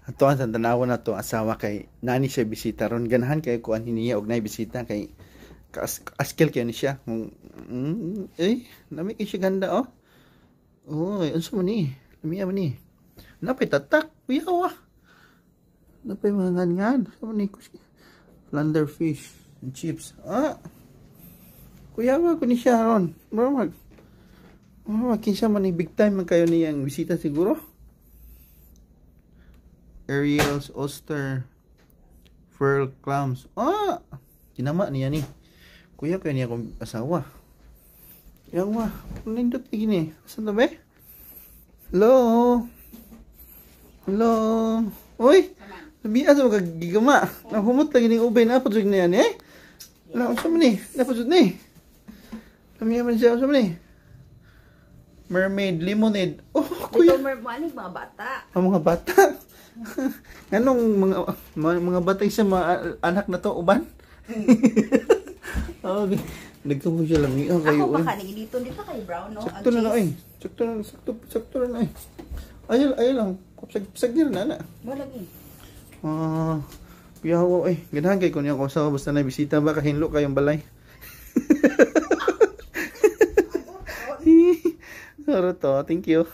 Ato ang tanawan na to asawa kay nani siya bisita ron ganahan kay kuan hiniya og nay bisita kay askil kay ni siya. Nami kay siya ganda oh. Oy, unsa man ni? Lamiya man ni. Napay tatak, kuyaw ah. Napay mga ngan-ngan. Sama ni flounder fish and chips. Kuyaw ko ni siya ron. Marag kinsa man ni big time man kayo niyang bisita siguro. Ariel's oyster pearl clams. Kinama niya ni. Kuya kayo niya akong asawa. Yawa, nindot gini. Asan na ba? Hello. Hello. Uy. Labiya sa magagigama. Nahumot lagi ng ubay na apod na yan eh. Wala, saan man eh? Napod na eh. Labiya man siya, saan man eh? Mermaid lemonade. Oh, kuya. Ito mermaid, mga bata. Mga bata. Anong mga bata isa mga anak na to, uban? Okay. Nagkamo siya lang. Ako baka dito kay Brown, no? Sakto na na eh. Sakto na na eh. Ayaw lang. Sapsag nila na. Wala lagi. Piyaw eh. Ganahan kay ko niya ko sa basta na bisita ba kahinlo kayong balay. Saro to. Thank you.